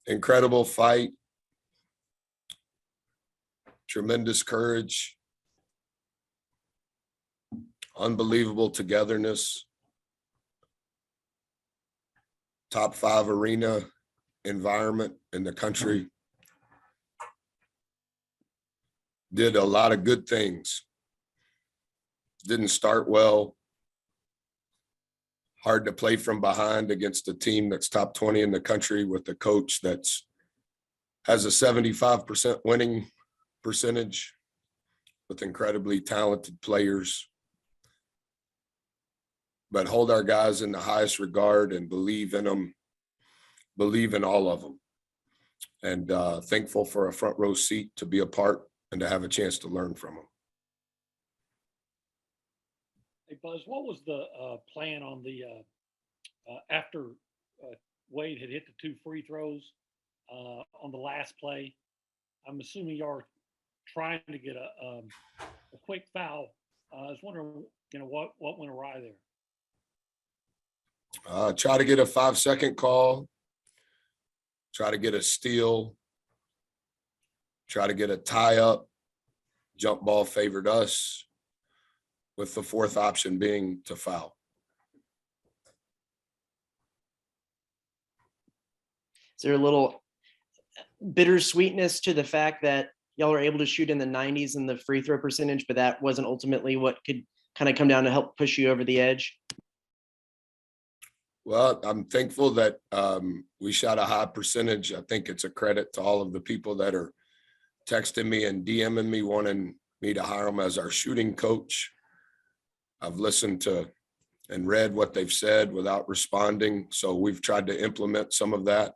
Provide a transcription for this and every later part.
incredible fight, tremendous courage, unbelievable togetherness, top 5 arena environment in the country. Did a lot of good things. Didn't start well. Hard to play from behind against a team that's top 20 in the country with a coach that's has a 75% winning percentage with incredibly talented players. But hold our guys in the highest regard and believe in them, believe in all of them. And thankful for a front row seat to be a part and to have a chance to learn from them. Hey, Buzz, what was the plan on the after Wade had hit the 2 free throws on the last play? I'm assuming you're trying to get a quick foul. I was wondering, what went awry there? Try to get a 5-second call, try to get a steal, try to get a tie up. Jump ball favored us, with the 4th option being to foul. Is there a little bittersweetness to the fact that y'all were able to shoot in the 90s in the free throw percentage, but that wasn't ultimately what could kind of come down to help push you over the edge? Well, I'm thankful that we shot a high percentage. I think it's a credit to all of the people that are texting me and DMing me, wanting me to hire them as our shooting coach. I've listened to and read what they've said without responding. So we've tried to implement some of that.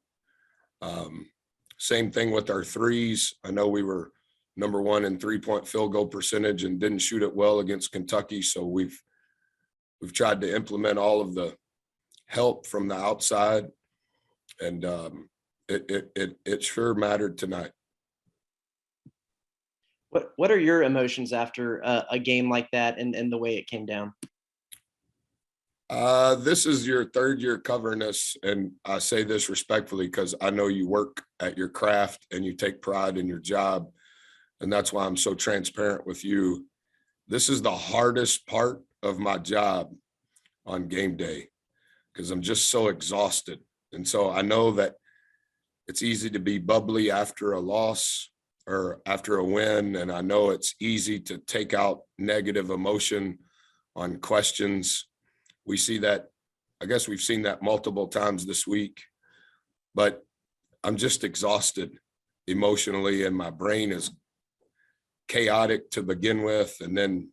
Same thing with our threes. I know we were number 1 in 3-point field goal percentage and didn't shoot it well against Kentucky. So we've tried to implement all of the help from the outside, and it sure mattered tonight. What are your emotions after a game like that and the way it came down? This is your 3rd year covering us, and I say this respectfully because I know you work at your craft and you take pride in your job, and that's why I'm so transparent with you. This is the hardest part of my job on game day because I'm just so exhausted. And so I know that it's easy to be bubbly after a loss or after a win, and I know it's easy to take out negative emotion on questions. We see that, I guess we've seen that multiple times this week, but I'm just exhausted emotionally, and my brain is chaotic to begin with. And then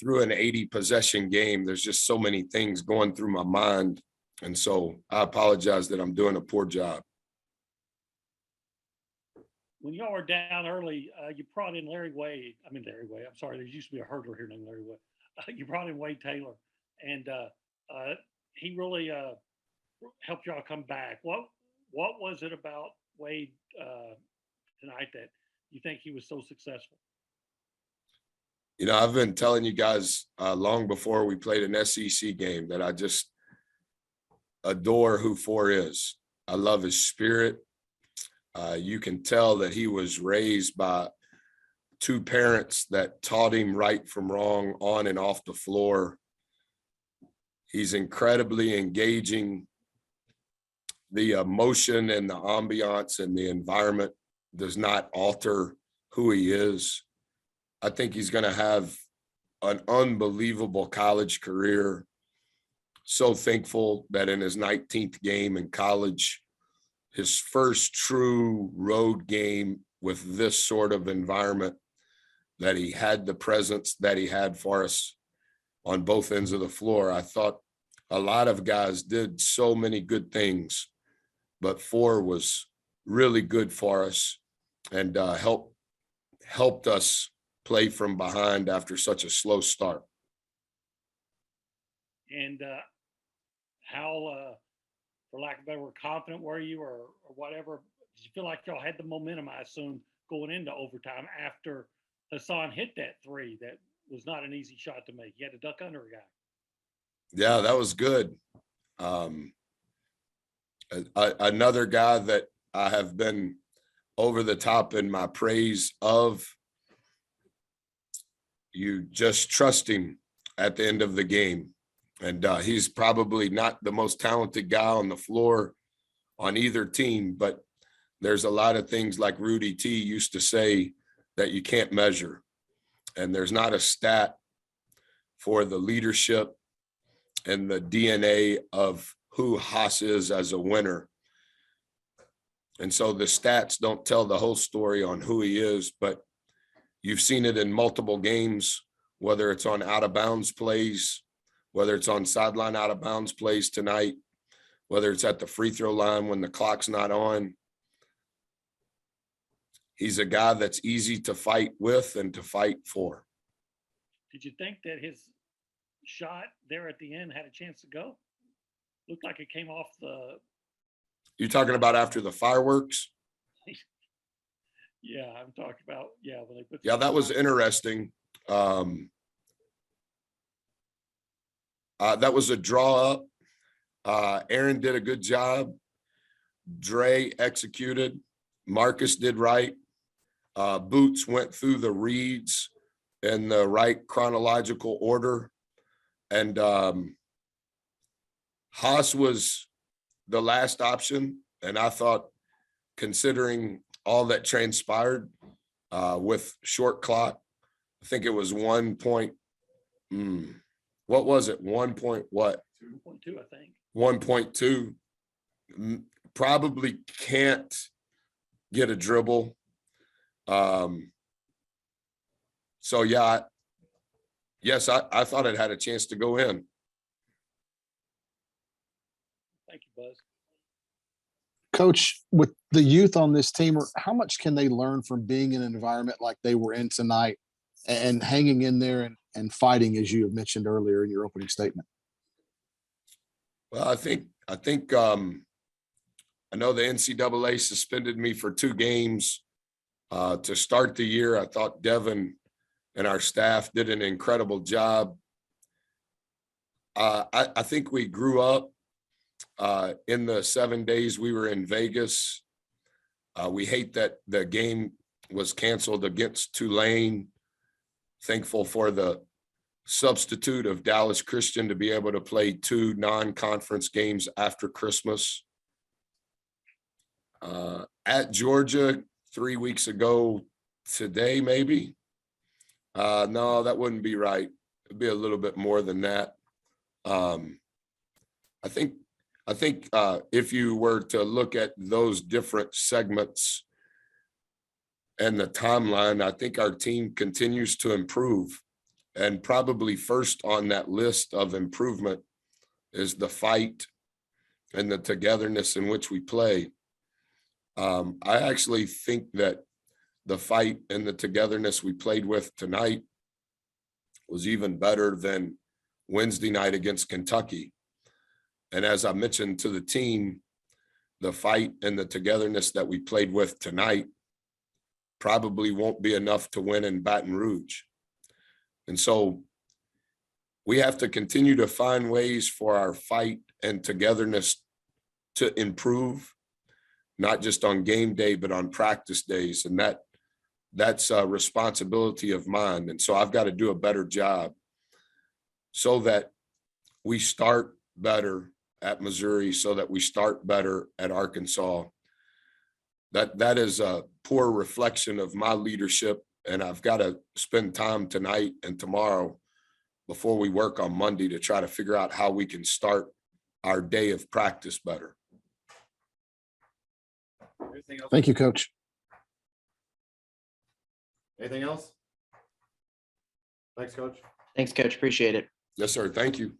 through an 80 possession game, there's just so many things going through my mind. And so I apologize that I'm doing a poor job. When y'all were down early, you brought in Larry Wade. I'm sorry, there used to be a hurdler here named Larry Wade. You brought in Wade Taylor, and he really helped y'all come back. What was it about Wade tonight that you think he was so successful? I've been telling you guys long before we played an SEC game that I just adore who Four is. I love his spirit. You can tell that he was raised by 2 parents that taught him right from wrong on and off the floor. He's incredibly engaging. The emotion and the ambiance and the environment does not alter who he is. I think he's going to have an unbelievable college career. So thankful that in his 19th game in college, his first true road game with this sort of environment, that he had the presence that he had for us on both ends of the floor. I thought a lot of guys did so many good things, but Four was really good for us and helped us play from behind after such a slow start. And how, for lack of a better word, confident were you or whatever? Did you feel like y'all had the momentum, I assume, going into overtime after Hassan hit that 3 that was not an easy shot to make? You had to duck under a guy. Yeah, that was good. Another guy that I have been over the top in my praise of, you just trust him at the end of the game. And he's probably not the most talented guy on the floor on either team, but there's a lot of things like Rudy T used to say that you can't measure. And there's not a stat for the leadership and the DNA of who Haas is as a winner. And so the stats don't tell the whole story on who he is, but you've seen it in multiple games, whether it's on out of bounds plays, whether it's on sideline out of bounds plays tonight, whether it's at the free throw line when the clock's not on. He's a guy that's easy to fight with and to fight for. Did you think that his shot there at the end had a chance to go? Looked like it came off the. You're talking about after the fireworks? Yeah, I'm talking about, yeah, when they put. Yeah, that was interesting. That was a draw up. Aaron did a good job. Dre executed. Marcus did right. Boots went through the reads in the right chronological order. And Haas was the last option. And I thought, considering all that transpired with short clock, I think it was 1 point. What was it? 1 point what? 2.2, I think. 1.2. Probably can't get a dribble. So yeah, yes, I thought it had a chance to go in. Thank you, Buzz. Coach, with the youth on this team, how much can they learn from being in an environment like they were in tonight and hanging in there and fighting, as you have mentioned earlier in your opening statement? Well, I think I know the NCAA suspended me for 2 games to start the year. I thought Devin and our staff did an incredible job. I think we grew up in the 7 days we were in Vegas. We hate that the game was canceled against Tulane. Thankful for the substitute of Dallas Christian to be able to play 2 non-conference games after Christmas. At Georgia 3 weeks ago today, maybe. No, that wouldn't be right. It'd be a little bit more than that. I think if you were to look at those different segments and the timeline, I think our team continues to improve. And probably first on that list of improvement is the fight and the togetherness in which we play. I actually think that the fight and the togetherness we played with tonight was even better than Wednesday night against Kentucky. And as I mentioned to the team, the fight and the togetherness that we played with tonight probably won't be enough to win in Baton Rouge. And so we have to continue to find ways for our fight and togetherness to improve, not just on game day, but on practice days. And that's a responsibility of mine. And so I've got to do a better job so that we start better at Missouri, so that we start better at Arkansas. That is a poor reflection of my leadership. And I've got to spend time tonight and tomorrow before we work on Monday to try to figure out how we can start our day of practice better. Thank you, Coach. Anything else? Thanks, Coach. Thanks, Coach. Appreciate it. Yes, sir. Thank you.